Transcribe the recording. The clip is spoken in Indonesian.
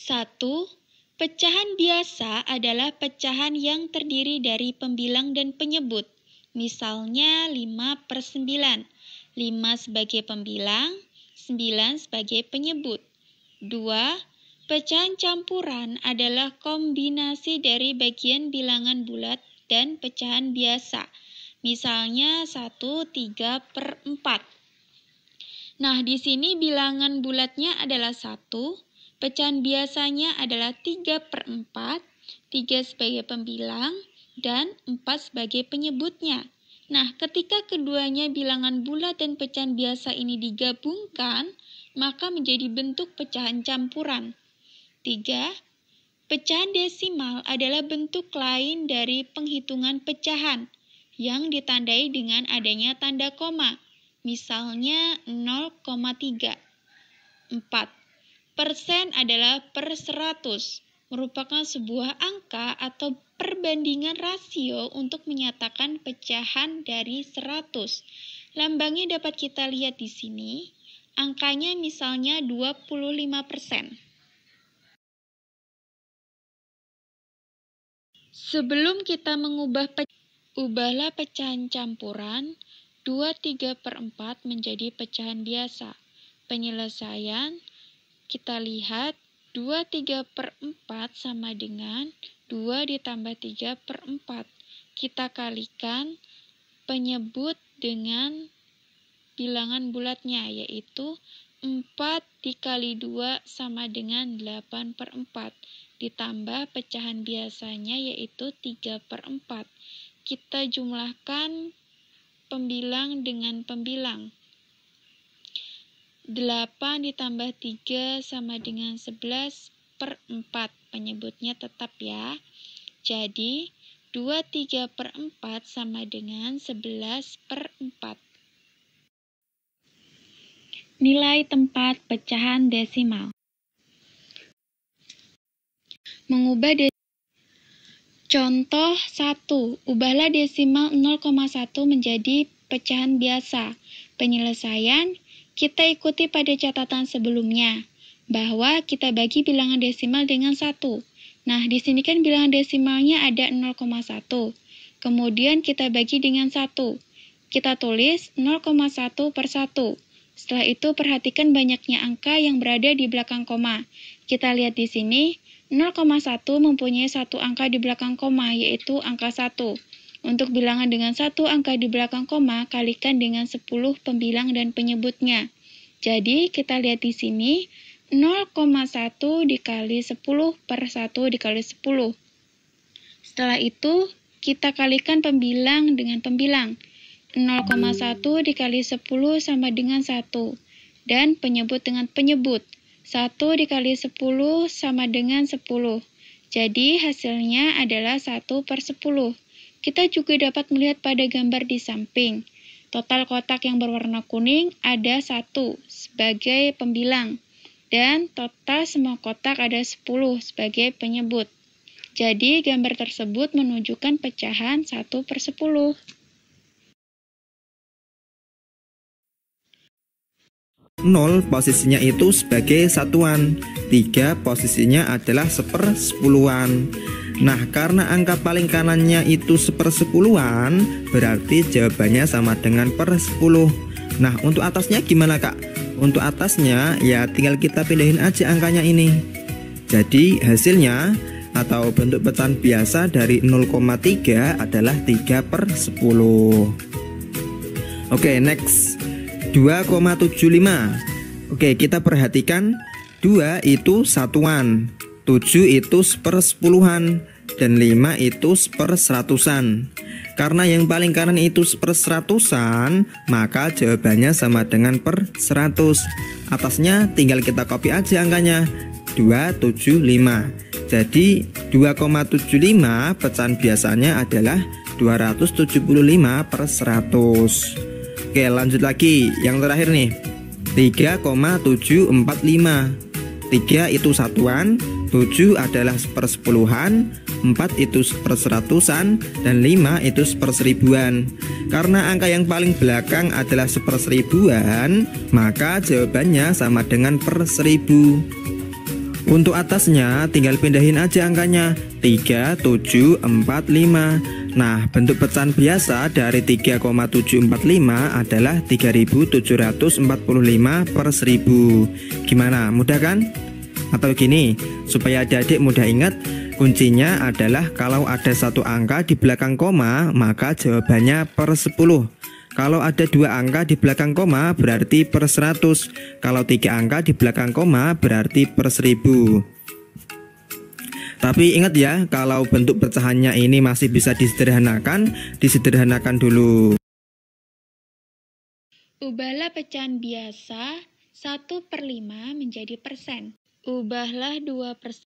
Satu, pecahan biasa adalah pecahan yang terdiri dari pembilang dan penyebut. Misalnya 5/9. 5 sebagai pembilang, 9 sebagai penyebut. 2. Pecahan campuran adalah kombinasi dari bagian bilangan bulat dan pecahan biasa. Misalnya 1, 3/4. Nah, di sini bilangan bulatnya adalah 1, pecahan biasanya adalah 3/4, 3 sebagai pembilang, dan 4 sebagai penyebutnya. Nah, ketika keduanya bilangan bulat dan pecahan biasa ini digabungkan, maka menjadi bentuk pecahan campuran. 3. Pecahan desimal adalah bentuk lain dari penghitungan pecahan yang ditandai dengan adanya tanda koma. Misalnya 0,3. 4. Persen adalah per 100, merupakan sebuah angka atau perbandingan rasio untuk menyatakan pecahan dari 100. Lambangnya dapat kita lihat di sini, angkanya misalnya 25%. Sebelum kita ubahlah pecahan campuran 2/3/4 menjadi pecahan biasa. Penyelesaian, kita lihat 2/3/4 sama dengan 2 ditambah 3/4. Kita kalikan penyebut dengan bilangan bulatnya, yaitu 4 dikali 2 sama dengan 8/4. Ditambah pecahan biasanya, yaitu 3/4. Kita jumlahkan pembilang dengan pembilang. 8 ditambah 3 sama dengan 11/4. Penyebutnya tetap ya. Jadi, 2/3/4 sama dengan 11/4. Nilai tempat pecahan desimal. Mengubah Contoh 1. Ubahlah desimal 0,1 menjadi pecahan biasa. Penyelesaian, kita ikuti pada catatan sebelumnya, bahwa kita bagi bilangan desimal dengan 1. Nah, di sini kan bilangan desimalnya ada 0,1. Kemudian kita bagi dengan 1. Kita tulis 0,1/1. Setelah itu, perhatikan banyaknya angka yang berada di belakang koma. Kita lihat di sini, 0,1 mempunyai satu angka di belakang koma, yaitu angka 1. Untuk bilangan dengan 1 angka di belakang koma, kalikan dengan 10 pembilang dan penyebutnya. Jadi, kita lihat di sini, 0,1 dikali 10/1 dikali 10. Setelah itu, kita kalikan pembilang dengan pembilang. 0,1 dikali 10 sama dengan 1. Dan penyebut dengan penyebut. 1 dikali 10 sama dengan 10. Jadi, hasilnya adalah 1/10. Kita juga dapat melihat pada gambar di samping. Total kotak yang berwarna kuning ada 1 sebagai pembilang. Dan total semua kotak ada 10 sebagai penyebut. Jadi, gambar tersebut menunjukkan pecahan 1/10. Nol posisinya itu sebagai satuan, 3 posisinya adalah 1/10-an. Nah, karena angka paling kanannya itu 1/10-an, berarti jawabannya sama dengan per 10. Nah, untuk atasnya gimana kak? Untuk atasnya ya tinggal kita pindahin aja angkanya ini. Jadi hasilnya atau bentuk pecahan biasa dari 0,3 adalah 3/10. Oke, next 2,75. Oke, kita perhatikan 2 itu satuan, 7 itu 1/10-an, dan 5 itu 1/100-an. Karena yang paling kanan itu 1/100-an, maka jawabannya sama dengan per 100. Atasnya tinggal kita copy aja angkanya, 275. Jadi 2,75 pecahan biasanya adalah 275/100. Oke, lanjut lagi yang terakhir nih, 3,745. 3 itu satuan, 7 adalah sepersepuluhan, 4 itu seperseratusan, dan 5 itu seperseribuan. Karena angka yang paling belakang adalah seperseribuan, maka jawabannya sama dengan per 1000. Untuk atasnya tinggal pindahin aja angkanya 3, 7, 4, 5. Nah, bentuk pecahan biasa dari 3,745 adalah 3745 per 1000. Gimana? Mudah kan? Atau gini, supaya adik-adik mudah ingat, kuncinya adalah kalau ada satu angka di belakang koma, maka jawabannya per 10. Kalau ada 2 angka di belakang koma berarti per 100. Kalau 3 angka di belakang koma berarti per 1000. Tapi ingat ya, kalau bentuk pecahannya ini masih bisa disederhanakan dulu. Ubahlah pecahan biasa 1/5 menjadi persen. Ubahlah 2%.